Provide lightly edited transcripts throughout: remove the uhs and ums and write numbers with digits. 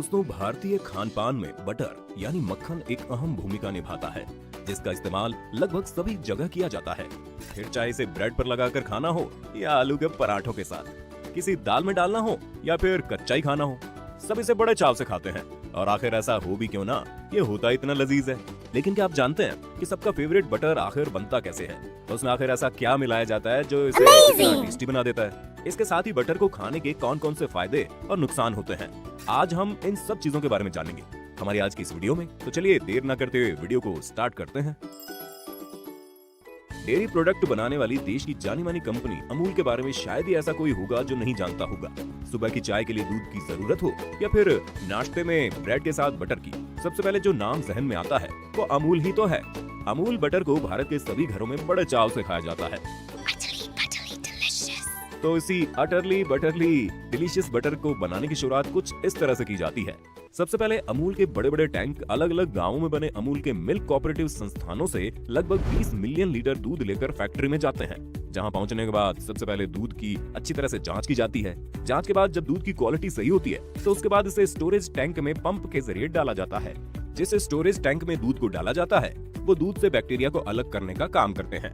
दोस्तों, भारतीय खान पान में बटर यानी मक्खन एक अहम भूमिका निभाता है, जिसका इस्तेमाल लगभग सभी जगह किया जाता है। फिर चाहे इसे ब्रेड पर लगाकर खाना हो या आलू के पराठों के साथ, किसी दाल में डालना हो या फिर कच्चा ही खाना हो, सब इसे बड़े चाव से खाते हैं। और आखिर ऐसा हो भी क्यों ना, ये होता इतना लजीज है। लेकिन क्या आप जानते हैं कि सबका फेवरेट बटर आखिर बनता कैसे है? तो उसमें आखिर ऐसा क्या मिलाया जाता है जो इसे इतना टेस्टी बना देता है? इसके साथ ही बटर को खाने के कौन कौन से फायदे और नुकसान होते हैं, आज हम इन सब चीजों के बारे में जानेंगे हमारी आज की इस वीडियो में। तो चलिए देर न करते हुए वीडियो को स्टार्ट करते हैं। डेयरी प्रोडक्ट बनाने वाली देश की जानी मानी कंपनी अमूल के बारे में शायद ही ऐसा कोई होगा जो नहीं जानता होगा। सुबह की चाय के लिए दूध की जरूरत हो या फिर नाश्ते में ब्रेड के साथ बटर की, सबसे पहले जो नाम जहन में आता है वो अमूल ही तो है। अमूल बटर को भारत के सभी घरों में बड़े चाव से खाया जाता है। तो इसी अटरली बटरली डिलीशियस बटर को बनाने की शुरुआत कुछ इस तरह से की जाती है। सबसे पहले अमूल के बड़े बड़े टैंक अलग अलग गांवों में बने अमूल के मिल्क कोऑपरेटिव संस्थानों से लगभग 20 मिलियन लीटर दूध लेकर फैक्ट्री में जाते हैं, जहां पहुंचने के बाद सबसे पहले दूध की अच्छी तरह से जांच की जाती है। जांच के बाद जब दूध की क्वालिटी सही होती है तो उसके बाद इसे स्टोरेज टैंक में पंप के जरिए डाला जाता है। जिस स्टोरेज टैंक में दूध को डाला जाता है वो दूध से बैक्टीरिया को अलग करने का काम करते हैं,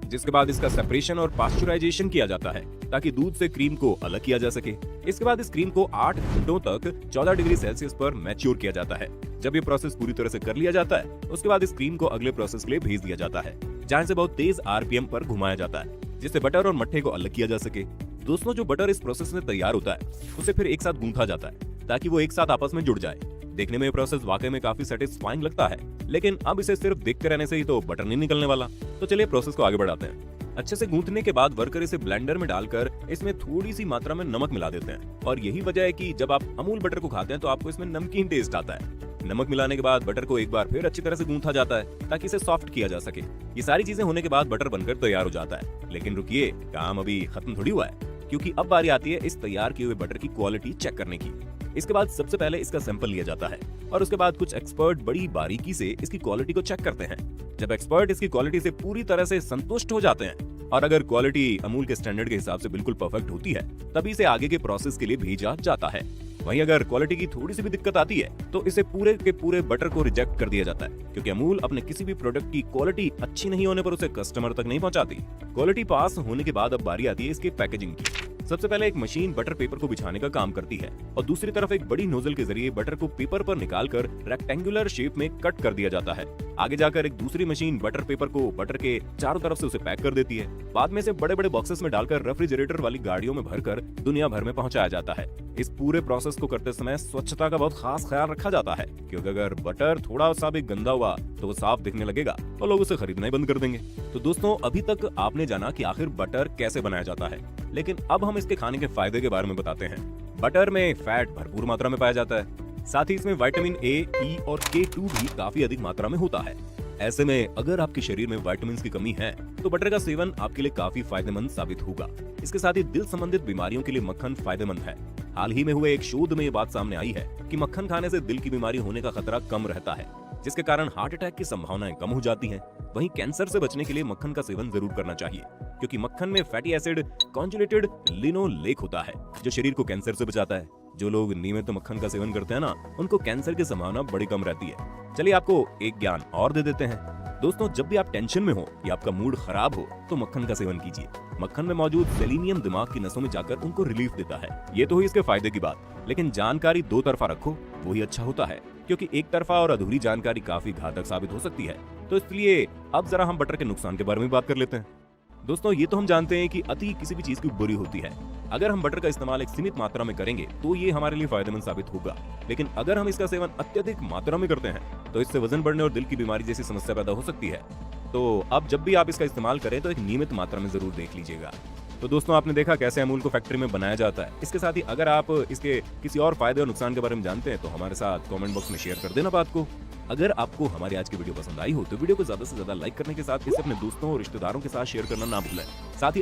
जिसके बाद इसका सेपरेशन और पास्चुराइजेशन किया जाता है ताकि दूध से क्रीम को अलग किया जा सके। इसके बाद इस क्रीम को 8 घंटों तक 14 डिग्री सेल्सियस पर मैच्योर किया जाता है। जब ये प्रोसेस पूरी तरह से कर लिया जाता है उसके बाद इस क्रीम को अगले प्रोसेस के लिए भेज दिया जाता है, जहाँ से बहुत तेज आरपीएम पर घुमाया जाता है, जिससे बटर और मट्ठे को अलग किया जा सके। दोस्तों, जो बटर इस प्रोसेस में तैयार होता है उसे फिर एक साथ गूंथा जाता है ताकि वो एक साथ आपस में जुड़ जाए। देखने में ये प्रोसेस वाकई में काफी सेटिस्फाइंग लगता है, लेकिन अब इसे सिर्फ देखते रहने से ही तो बटर नहीं निकलने वाला। तो चलिए प्रोसेस को आगे बढ़ाते हैं। अच्छे से गूंथने के बाद वर्कर इसे ब्लेंडर में डालकर इसमें थोड़ी सी मात्रा में नमक मिला देते हैं, और यही वजह है कि जब आप अमूल बटर को खाते हैं तो आपको इसमें नमकीन टेस्ट आता है। नमक मिलाने के बाद बटर को एक बार फिर अच्छी तरह से गूंथा जाता है ताकि इसे सॉफ्ट किया जा सके। ये सारी चीजें होने के बाद बटर बनकर तैयार हो जाता है। लेकिन रुकिए, काम अभी खत्म थोड़ी हुआ है, क्योंकि अब बारी आती है इस तैयार किए हुए बटर की क्वालिटी चेक करने की। इसके बाद सबसे पहले इसका सैंपल लिया जाता है और उसके बाद कुछ एक्सपर्ट बड़ी बारीकी से इसकी क्वालिटी को चेक करते हैं। जब एक्सपर्ट इसकी क्वालिटी से पूरी तरह से संतुष्ट हो जाते हैं और अगर क्वालिटी अमूल के स्टैंडर्ड के हिसाब से बिल्कुल परफेक्ट होती है, तभी इसे आगे के प्रोसेस के लिए भेजा जाता है। वहीं अगर क्वालिटी की थोड़ी सी भी दिक्कत आती है तो इसे पूरे के पूरे बटर को रिजेक्ट कर दिया जाता है, क्योंकि अमूल अपने किसी भी प्रोडक्ट की क्वालिटी अच्छी नहीं होने पर उसे कस्टमर तक नहीं पहुंचाती। क्वालिटी पास होने के बाद अब बारी आती है इसके पैकेजिंग की। सबसे पहले एक मशीन बटर पेपर को बिछाने का काम करती है और दूसरी तरफ एक बड़ी नोजल के जरिए बटर को पेपर पर निकालकर रेक्टेंगुलर शेप में कट कर दिया जाता है। आगे जाकर एक दूसरी मशीन बटर पेपर को बटर के चारों तरफ से उसे पैक कर देती है। बाद में इसे बड़े बड़े बॉक्सेस में डालकर रेफ्रिजरेटर वाली गाड़ियों में भरकर दुनिया भर में पहुंचाया जाता है। इस पूरे प्रोसेस को करते समय स्वच्छता का बहुत खास ख्याल रखा जाता है, क्योंकि अगर बटर थोड़ा सा भी गंदा हुआ तो वो साफ दिखने लगेगा और लोग उसे खरीदना ही बंद कर देंगे। तो दोस्तों, अभी तक आपने जाना कि आखिर बटर कैसे बनाया जाता है, लेकिन अब हम इसके खाने के फायदे के बारे में बताते हैं। बटर में फैट भरपूर मात्रा में पाया जाता है, साथ ही इसमें विटामिन ए, ई और K2 भी काफी अधिक मात्रा में होता है। ऐसे में अगर आपके शरीर में विटामिन की कमी है तो बटर का सेवन आपके लिए काफी फायदेमंद साबित होगा। इसके साथ ही दिल संबंधित बीमारियों के लिए मक्खन फायदेमंद है। हाल ही में हुए एक शोध में ये बात सामने आई है कि मक्खन खाने से दिल की बीमारी होने का खतरा कम रहता है, जिसके कारण हार्ट अटैक की संभावनाएं कम हो जाती हैं। वहीं कैंसर से बचने के लिए मक्खन का सेवन जरूर करना चाहिए, क्योंकि मक्खन में फैटी एसिड कॉन्जुलेटेड लिनोलेक होता है जो शरीर को कैंसर से बचाता है। जो लोग नियमित मक्खन का सेवन करते हैं ना, उनको कैंसर की संभावना बड़ी कम रहती है। चलिए आपको एक ज्ञान और दे देते हैं। दोस्तों, जब भी आप टेंशन में हो या आपका मूड खराब हो तो मक्खन का सेवन कीजिए। मक्खन में मौजूद सेलेनियम दिमाग की नसों में जाकर उनको रिलीफ देता है। ये तो हुई इसके फायदे की बात, लेकिन जानकारी दो तरफा रखो, वही अच्छा होता है, क्योंकि एक तरफा और अधूरी जानकारी काफी घातक साबित हो सकती है। तो इसलिए अब जरा हम बटर के नुकसान के बारे में बात कर लेते हैं। दोस्तों, ये तो हम जानते हैं कि अति किसी भी चीज की बुरी होती है। अगर हम बटर का इस्तेमाल एक सीमित मात्रा में करेंगे तो ये हमारे लिए फायदेमंद साबित होगा, लेकिन अगर हम इसका सेवन अत्यधिक मात्रा में करते हैं तो इससे वजन बढ़ने और दिल की बीमारी जैसी समस्या पैदा हो सकती है। तो अब जब भी आप इसका इस्तेमाल करें तो एक नियमित मात्रा में जरूर देख लीजिएगा। तो दोस्तों, आपने देखा कैसे अमूल को फैक्ट्री में बनाया जाता है। इसके साथ ही अगर आप इसके किसी और फायदे और नुकसान के बारे में जानते हैं तो हमारे साथ कमेंट बॉक्स में शेयर कर देना बात को। अगर आपको हमारी आज की वीडियो पसंद आई हो तो वीडियो को ज्यादा से ज्यादा लाइक करने के साथ इसे अपने दोस्तों और रिश्तेदारों के साथ शेयर करना ना भूलें। साथ ही